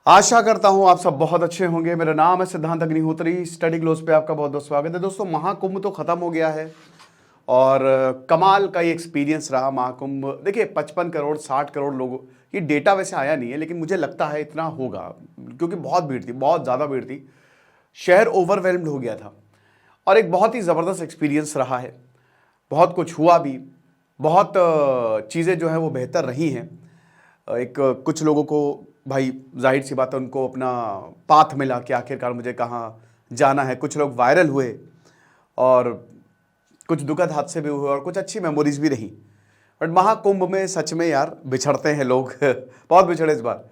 आशा करता हूं आप सब बहुत अच्छे होंगे। मेरा नाम है सिद्धांत अग्निहोत्री। स्टडी ग्लोस पे आपका बहुत बहुत स्वागत है। दोस्तों, महाकुंभ तो खत्म हो गया है और कमाल का ये एक्सपीरियंस रहा महाकुंभ। देखिए 55 करोड़ 60 करोड़ लोगों, ये डेटा वैसे आया नहीं है लेकिन मुझे लगता है इतना होगा, क्योंकि बहुत भीड़ थी, बहुत ज़्यादा भीड़ थी। शहर ओवरवेल्म्ड हो गया था और एक बहुत ही ज़बरदस्त एक्सपीरियंस रहा है। बहुत कुछ हुआ भी, बहुत चीज़ें जो है वो बेहतर रही हैं। एक कुछ लोगों को भाई जाहिर सी बात है उनको अपना पाथ मिला कि आखिरकार मुझे कहाँ जाना है। कुछ लोग वायरल हुए और कुछ दुखद हादसे भी हुए और कुछ अच्छी मेमोरीज भी रही। बट महाकुंभ में सच में यार बिछड़ते हैं लोग बहुत बिछड़े इस बार।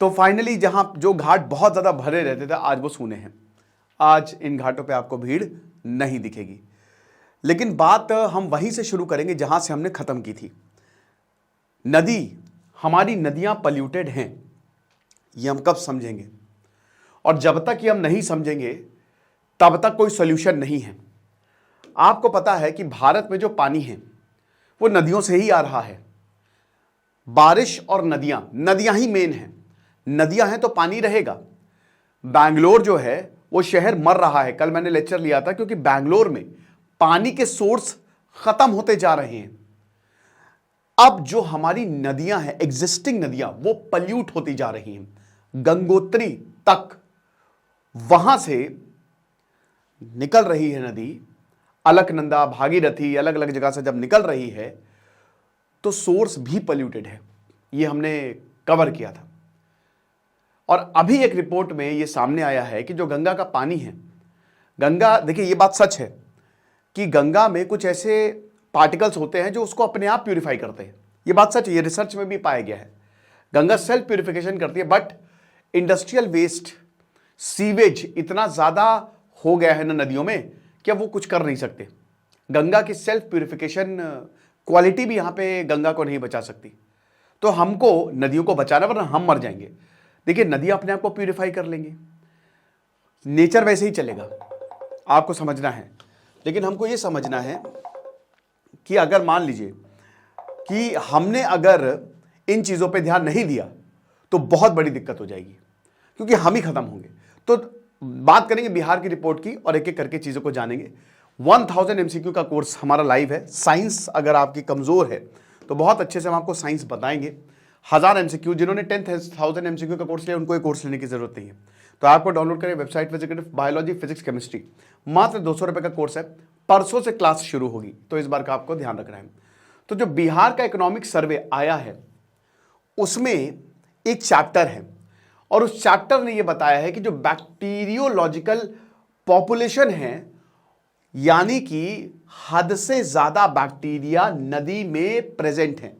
तो फाइनली जहाँ जो घाट बहुत ज़्यादा भरे रहते थे आज वो सूने हैं। आज इन घाटों पे आपको भीड़ नहीं दिखेगी। लेकिन बात हम वहीं से शुरू करेंगे जहाँ से हमने ख़त्म की थी। नदी, हमारी नदियाँ पल्यूटेड हैं, ये हम कब समझेंगे? और जब तक ये हम नहीं समझेंगे तब तक कोई सोल्यूशन नहीं है। आपको पता है कि भारत में जो पानी है वो नदियों से ही आ रहा है। बारिश और नदियां, नदियां ही मेन हैं। नदियां हैं तो पानी रहेगा। बैंगलोर जो है वो शहर मर रहा है। कल मैंने लेक्चर लिया था क्योंकि बैंगलोर में पानी के सोर्स खत्म होते जा रहे हैं। अब जो हमारी नदियां हैं, एग्जिस्टिंग नदियां, वो पल्यूट होती जा रही हैं। गंगोत्री तक वहां से निकल रही है नदी, अलकनंदा, भागीरथी, अलग अलग जगह से जब निकल रही है तो सोर्स भी पल्यूटेड है। ये हमने कवर किया था। और अभी एक रिपोर्ट में ये सामने आया है कि जो गंगा का पानी है, गंगा, देखिए ये बात सच है कि गंगा में कुछ ऐसे पार्टिकल्स होते हैं जो उसको अपने आप प्यूरिफाई करते हैं। ये बात सच है, ये रिसर्च में भी पाया गया है। गंगा सेल्फ प्यूरिफिकेशन करती है। बट इंडस्ट्रियल वेस्ट, सीवेज इतना ज़्यादा हो गया है ना नदियों में कि अब वो कुछ कर नहीं सकते। गंगा की सेल्फ प्यूरिफिकेशन क्वालिटी भी यहाँ पे गंगा को नहीं बचा सकती। तो हमको नदियों को बचाना, वरना हम मर जाएंगे। देखिए नदियाँ अपने आप को प्यूरिफाई कर लेंगी, नेचर वैसे ही चलेगा, आपको समझना है। लेकिन हमको ये समझना है कि अगर मान लीजिए कि हमने अगर इन चीज़ों पे ध्यान नहीं दिया तो बहुत बड़ी दिक्कत हो जाएगी, क्योंकि हम ही खत्म होंगे। तो बात करेंगे बिहार की रिपोर्ट की और एक एक करके चीज़ों को जानेंगे। 1000 MCQ का कोर्स हमारा लाइव है। साइंस अगर आपकी कमज़ोर है तो बहुत अच्छे से हम आपको साइंस बताएंगे। 1000 MCQ, जिन्होंने 10,000 MCQ का कोर्स लिया उनको ये कोर्स लेने की जरूरत नहीं है। तो आपको डाउनलोड करें, वेबसाइट विजिट करें, बायोलॉजी, फिजिक्स, केमिस्ट्री। मात्र 200 रुपये का कोर्स है। परसों से क्लास शुरू होगी, तो इस बार का आपको ध्यान रखना है। तो जो बिहार का इकोनॉमिक सर्वे आया है उसमें एक चैप्टर है और उस चैप्टर ने यह बताया है कि जो बैक्टीरियोलॉजिकल पॉपुलेशन है, यानी कि हद से ज्यादा बैक्टीरिया नदी में प्रेजेंट है,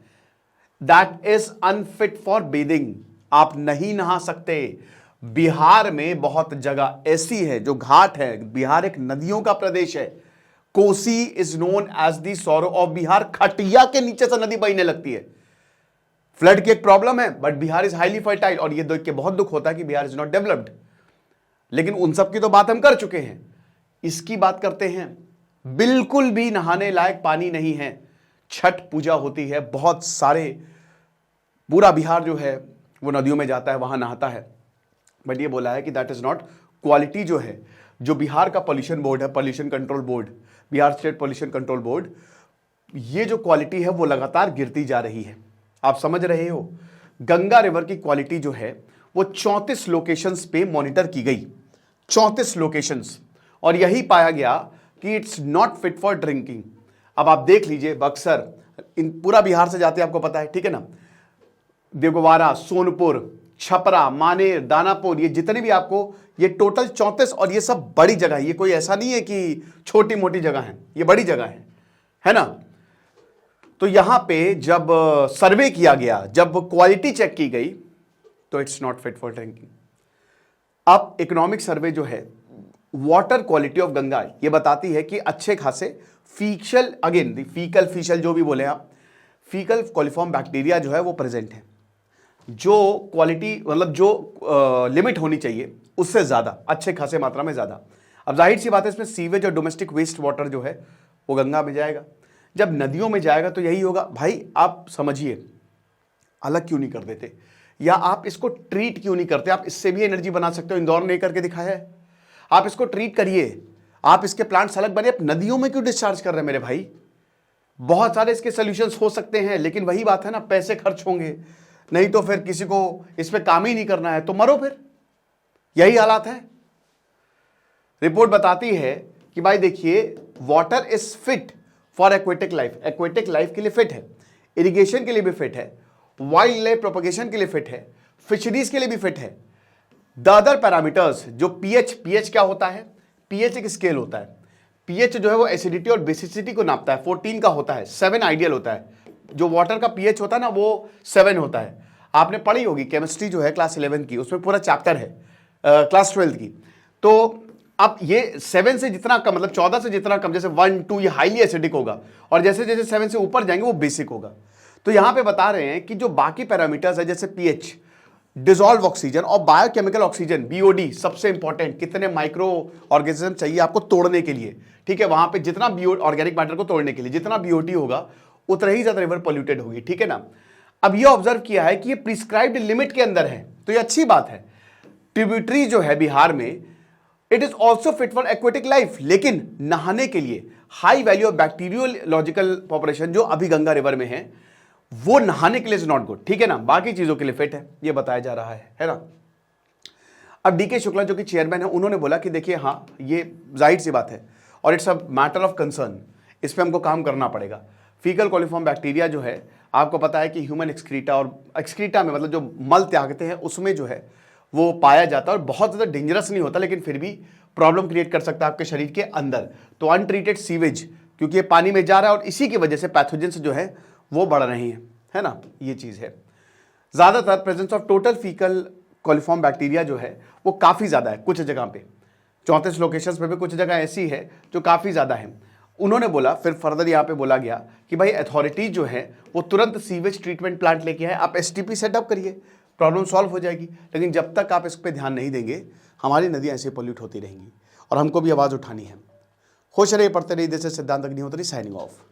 that is unfit for bathing. आप नहीं नहा सकते। बिहार में बहुत जगह ऐसी है जो घाट है। बिहार एक नदियों का प्रदेश है। Kosi is known as the sorrow of Bihar. खटिया के नीचे से नदी बहने लगती है। फ्लड की एक प्रॉब्लम है, but Bihar is highly fertile. और ये देख के बहुत दुख होता है कि बिहार इज नॉट डेवलप्ड। लेकिन उन सब की तो बात हम कर चुके हैं। इसकी बात करते हैं। बिल्कुल भी नहाने लायक पानी नहीं है। छठ पूजा होती है, बहुत सारे, पूरा बिहार जो है वो नदियों में जाता है, वहां नहाता है। बट ये बोला है कि दैट इज नॉट क्वालिटी। जो है, जो बिहार का पॉल्यूशन बोर्ड है, pollution control board, Bihar state pollution control board, ये जो क्वालिटी है वो लगातार गिरती जा रही है। आप समझ रहे हो? गंगा रिवर की क्वालिटी जो है वो 34 लोकेशंस पे मॉनिटर की गई, 34 लोकेशंस, और यही पाया गया कि it's not fit for drinking. अब आप देख लीजिए, बक्सर, इन पूरा बिहार से जाते हैं, आपको पता है, ठीक है ना। देवगवारा, सोनपुर, छपरा, मानेर, दानापुर, ये जितने भी आपको, ये टोटल 34, और ये सब बड़ी जगह है। ये कोई ऐसा नहीं है कि छोटी मोटी जगह है, ये बड़ी जगह है ना। तो यहां पे जब सर्वे किया गया, जब क्वालिटी चेक की गई, तो it's not fit for drinking. अब इकोनॉमिक सर्वे जो है, वाटर क्वालिटी ऑफ गंगा, ये बताती है कि अच्छे खासे फीकल, अगेन फीकल फीशल जो भी बोले आप, फीकल कोलिफॉर्म बैक्टीरिया जो है वो प्रेजेंट है। जो क्वालिटी, मतलब जो लिमिट होनी चाहिए उससे ज्यादा, अच्छे खासे मात्रा में ज्यादा। अब जाहिर सी बात है, इसमें सीवेज और डोमेस्टिक वेस्ट वाटर जो है वो गंगा में जाएगा। जब नदियों में जाएगा तो यही होगा। भाई आप समझिए, अलग क्यों नहीं कर देते? या आप इसको ट्रीट क्यों नहीं करते? आप इससे भी एनर्जी बना सकते हो, इंदौर ने करके दिखाया है। आप इसको ट्रीट करिए, आप इसके प्लांट्स अलग बने, आप नदियों में क्यों डिस्चार्ज कर रहे हैं मेरे भाई? बहुत सारे इसके सोल्यूशंस हो सकते हैं, लेकिन वही बात है ना, पैसे खर्च होंगे, नहीं तो फिर किसी को इस पे काम ही नहीं करना है तो मरो फिर, यही हालात है। रिपोर्ट बताती है कि भाई देखिए, water is fit for aquatic life, aquatic life के लिए फिट है, इरिगेशन के लिए भी फिट है, वाइल्ड लाइफ प्रोपगेशन के लिए फिट है, फिशरीज के लिए भी फिट है। द अदर पैरामीटर्स जो पीएच क्या होता है? पीएच एक स्केल होता है। पीएच जो है वो एसिडिटी और बेसिसिटी को नापता है। 14 का होता है, 7 आइडियल होता है। जो वाटर का पीएच होता है ना वो 7 होता है। आपने पढ़ी होगी केमिस्ट्री जो है क्लास 11 की, उसमें पूरा चैप्टर है क्लास 12 की। तो अब ये 7 से जितना कम, मतलब 14 से जितना कम, जैसे 1 2 ये हाईली एसिडिक होगा, और जैसे जैसे 7 से ऊपर जाएंगे वो बेसिक होगा। तो यहां पे बता रहे हैं कि जो बाकी पैरामीटर्स है जैसे पीएच, डिसॉल्व ऑक्सीजन और बायोकेमिकल ऑक्सीजन, बीओडी सबसे इंपॉर्टेंट, कितने माइक्रो ऑर्गेनिज्म चाहिए आपको तोड़ने के लिए, ठीक है? वहां पे जितना ऑर्गेनिक मैटर को तोड़ने के लिए जितना बीओटी होगा उतना ही ज्यादा रिवर पोल्यूटेड होगी, ठीक है ना? अब ये ऑब्जर्व किया है कि ये प्रिस्क्राइब्ड लिमिट के अंदर है, तो ये अच्छी बात है। ट्रिब्यूटरी जो है बिहार में, it is also fit for aquatic life, लेकिन नहाने के लिए high value of bacteriological population जो अभी गंगा रिवर में है, वो नहाने के लिए इज नॉट गुड, ठीक है ना? बाकी चीजों के लिए फिट है, ये बताया जा रहा है ना? अब डीके शुक्ला जो कि चेयरमैन है, उन्होंने बोला कि देखिए हाँ, ये जाहिर सी बात है और it's a matter of concern, इस पर हमको काम करना पड़ेगा। फीकल कोलिफॉर्म बैक्टीरिया जो है, आपको पता है कि ह्यूमन एक्सक्रीटा, और एक्सक्रीटा में मतलब जो मल त्यागते हैं उसमें जो है वो पाया जाता है, और बहुत ज़्यादा डेंजरस नहीं होता, लेकिन फिर भी प्रॉब्लम क्रिएट कर सकता है आपके शरीर के अंदर। तो अनट्रीटेड सीवेज, क्योंकि ये पानी में जा रहा है और इसी की वजह से पैथोजेंस जो है वो बढ़ रही हैं, है ना? ये चीज़ है। ज़्यादातर presence of total faecal coliform bacteria जो है वो काफ़ी ज़्यादा है कुछ जगह पे, 34 लोकेशंस पे भी कुछ जगह ऐसी है जो काफ़ी ज़्यादा है। उन्होंने बोला, फिर फर्दर यहाँ पे बोला गया कि भाई अथॉरिटी जो है वो तुरंत सीवेज ट्रीटमेंट प्लांट लेके आए, आप एसटीपी सेटअप करिए, प्रॉब्लम सॉल्व हो जाएगी। लेकिन जब तक आप इस पर ध्यान नहीं देंगे, हमारी नदियाँ ऐसे पोल्यूट होती रहेंगी और हमको भी आवाज़ उठानी है। खुश रहिए, पढ़ते रहिए। दिस इज सिद्धांत अग्निहोत्री साइनिंग ऑफ।